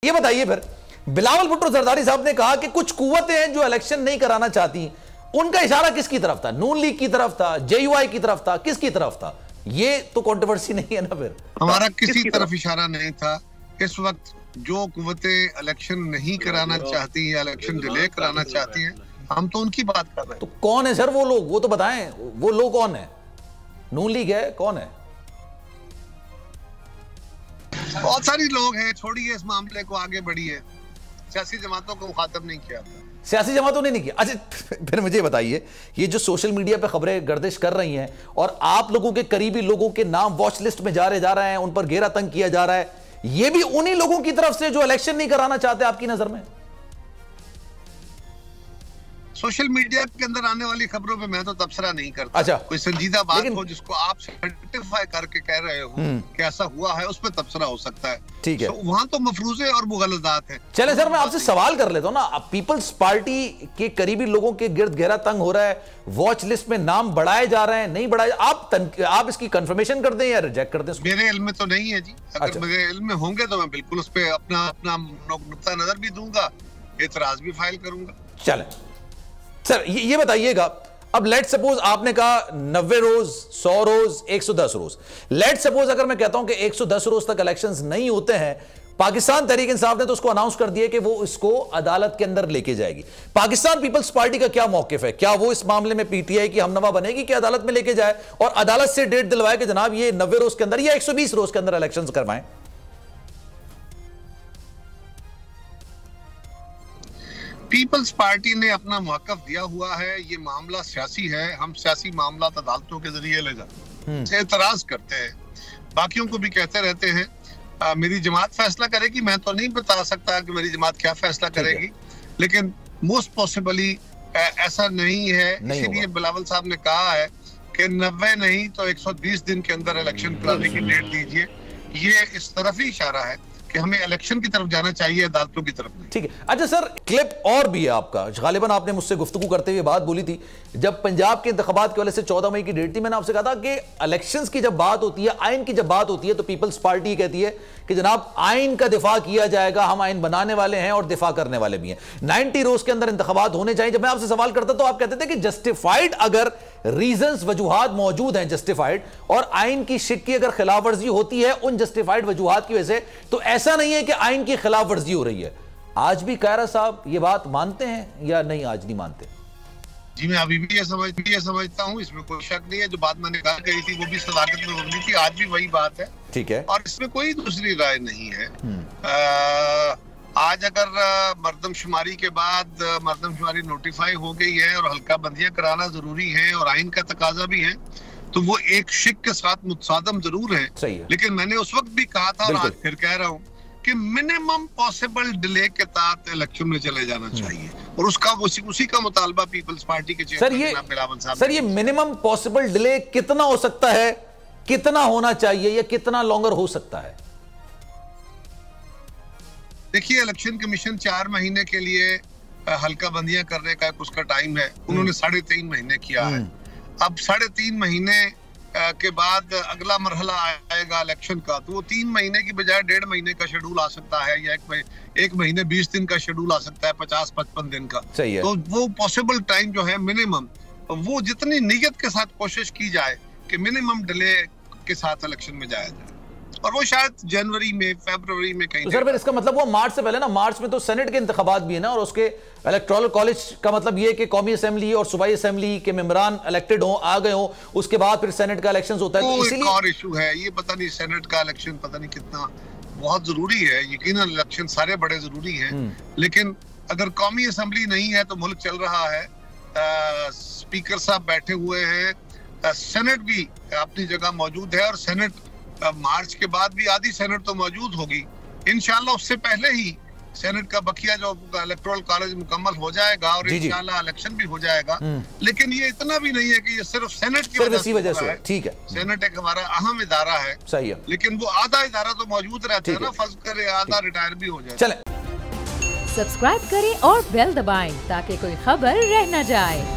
ये बताइए फिर, बिलावल भुट्टो जरदारी साहब ने कहा कि कुछ कुव्वतें हैं जो इलेक्शन नहीं कराना चाहती, उनका इशारा किसकी तरफ था? नून लीग की तरफ था, जेयूआई की तरफ था, किसकी तरफ था? ये तो कंट्रोवर्सी नहीं है ना? फिर हमारा किसी तरफ इशारा नहीं था। इस वक्त जो कुव्वतें इलेक्शन नहीं कराना चाहती या इलेक्शन डिले कराना चाहती हैं, हम तो उनकी बात कर रहे हैं। तो कौन है सर वो लोग? वो तो बताएं, वो लोग कौन है? नून लीग है? कौन है? बहुत सारी लोग हैं, छोड़िए इस मामले को, आगे बढ़िए। सियासी जमातों को मुखातब नहीं किया था। सियासी जमातों ने नहीं किया। अच्छा फिर मुझे बताइए, ये जो सोशल मीडिया पे खबरें गर्दिश कर रही हैं और आप लोगों के करीबी लोगों के नाम वॉच लिस्ट में जा रहे हैं, उन पर घेरा तंग किया जा रहा है, ये भी उन्हीं लोगों की तरफ से जो इलेक्शन नहीं कराना चाहते आपकी नजर में? सोशल मीडिया के अंदर आने वाली खबरों पे मैं तो तबसरा नहीं करता। अच्छा, कोई संजीदा बात हो जिसको आप सर्टिफाई करके कह रहे हो कि ऐसा हुआ है, उस पर तबसरा हो सकता है। ठीक है, वहां तो मफरूजे और मुगलजात है। चले सर, मैं आपसे सवाल कर लेता हूं ना, पीपल्स पार्टी के करीबी लोगों के गिर्द घेरा तंग हो रहा है, वॉच लिस्ट में नाम बढ़ाए जा रहे हैं, नहीं बढ़ाए, आप इसकी कंफर्मेशन कर दें या रिजेक्ट कर दें? मेरे इल्म में तो नहीं है जी। अगर मेरे इल्म में होंगे तो मैं बिल्कुल उस पर अपना नुक्ता नजर भी दूंगा, एतराज भी फाइल करूंगा। चले सर, ये बताइएगा, अब लेट सपोज आपने कहा 90 रोज, 100 रोज, 110 रोज, लेट सपोज अगर मैं कहता हूं कि 110 रोज तक इलेक्शंस नहीं होते हैं, पाकिस्तान तहरीक इंसाफ ने तो उसको अनाउंस कर दिया कि वो इसको अदालत के अंदर लेके जाएगी। पाकिस्तान पीपल्स पार्टी का क्या मौकिफ है? क्या वो इस मामले में पीटीआई की हमनवा बनेगी कि अदालत में लेके जाए और अदालत से डेट दिलवाए कि जनाब ये 90 रोज के अंदर या 120 रोज के अंदर इलेक्शंस करवाएं? पीपल्स पार्टी ने अपना मौक़िफ़ दिया हुआ है। ये मामला सियासी है, हम सियासी मामला अदालतों के जरिए ले जाते हैं, एतराज करते हैं, बाकियों को भी कहते रहते हैं मेरी जमात फैसला करेगी। मैं तो नहीं बता सकता कि मेरी जमात क्या फैसला करेगी, लेकिन मोस्ट पॉसिबली ऐसा नहीं है। इसीलिए बिलावल साहब ने कहा है कि 90 नहीं तो 120 दिन के अंदर इलेक्शन कराने की डेट दीजिए। ये इस तरफ ही इशारा है कि हमें इलेक्शन की तरफ जाना चाहिए, अदालतों की तरफ नहीं। ठीक है। अच्छा सर, क्लिप और भी है आपका, गालिबन आपने मुझसे गुफ्तगू करते हुए बात बोली थी जब पंजाब के इंतखाबात की वजह से 14 मई की डेट थी, मैंने आपसे कहा था कि इलेक्शंस की जब बात होती है, आइन की जब बात होती है, तो पीपल्स पार्टी कहती है कि जनाब आइन का दिफा किया जाएगा, हम आइन बनाने वाले हैं और दिफा करने वाले भी हैं, 90 रोज के अंदर इंतखाबात होने चाहिए। जब मैं आपसे सवाल करता तो आप कहते थे कि जस्टिफाइड अगर रीजंस वजूहात मौजूद हैं, जस्टिफाइड, और आइन की शिक की अगर खिलाफ वर्जी होती है उन जस्टिफाइड वजूहात की वजह से, तो ऐसा नहीं है कि आइन की खिलाफ वर्जी हो रही है। आज भी कायरा साहब ये बात मानते हैं या नहीं? आज नहीं मानते? जी मैं अभी भी ये समझता हूँ, इसमें कोई शक नहीं है। जो बात मैंने कही थी वो भी सदाकत में होनी थी, आज भी वही बात है। ठीक है, और इसमें कोई दूसरी राय नहीं है। आज अगर मर्दमशुमारी के बाद मर्दमशुमारी नोटिफाई हो गई है और हल्का बंदियां कराना जरूरी है और आइन का तकाजा भी है, तो वो एक शिक के साथ मुतसादम जरूर है। सही है। लेकिन मैंने उस वक्त भी कहा था और आज फिर कह रहा हूँ कि मिनिमम पॉसिबल डिले के तहत इलेक्शन में चले जाना चाहिए, और उसका उसी का मुतालबा पीपल्स पार्टी के चेयरमैन बिलावल साहब। सर ये मिनिमम पॉसिबल डिले कितना हो सकता है, कितना होना चाहिए, या कितना लॉन्गर हो सकता है? देखिए, इलेक्शन कमीशन 4 महीने के लिए हल्का बंदियां करने का उसका टाइम है, उन्होंने 3.5 महीने किया है। अब 3.5 महीने के बाद अगला मरहला आएगा इलेक्शन का, तो वो 3 महीने की बजाय 1.5 महीने का शेड्यूल आ सकता है, या 1 महीने 20 दिन का शेड्यूल आ सकता है, 50-55 दिन का। सही है। तो वो पॉसिबल टाइम जो है मिनिमम, वो जितनी नीयत के साथ कोशिश की जाए कि मिनिमम डिले के साथ इलेक्शन में जाया जाए, और वो शायद जनवरी में, फरवरी में कहीं। तो सर फिर इसका मतलब वो मार्च से पहले ना, मार्च में तो सेनेट के इंतखाबात भी है ना, और उसके इलेक्टोरल कॉलेज का मतलब ये कि कौमी असेंबली और सूबाई असेंबली के मेंबरान इलेक्टेड हो, आ गए हो, उसके बाद फिर सेनेट का इलेक्शन होता है। तो एक और इशू है, ये पता नहीं सेनेट का इलेक्शन पता नहीं कितना बहुत जरूरी है। यकीनन इलेक्शन सारे बड़े जरूरी हैं, लेकिन अगर कौमी असेंबली नहीं है तो मुल्क चल रहा है। स्पीकर साहब बैठे हुए हैं, सेनेट भी अपनी जगह मौजूद है, और सेनेट मार्च के बाद भी आधी सेनेट तो मौजूद होगी इंशाल्लाह। उससे पहले ही सेनेट का बकिया जो इलेक्टोरल कॉलेज मुकम्मल हो जाएगा और इंशाल्लाह इलेक्शन भी हो जाएगा। लेकिन ये इतना भी नहीं है कि ये सिर्फ सेनेट की वजह से है। ठीक है, सेनेट एक हमारा अहम इदारा है। सही है, लेकिन वो आधा इदारा तो मौजूद रहता है ना, फर्ज करे आधा रिटायर भी हो जाए। चले, सब्सक्राइब करें और बेल दबाएं ताकि कोई खबर रह न जाए।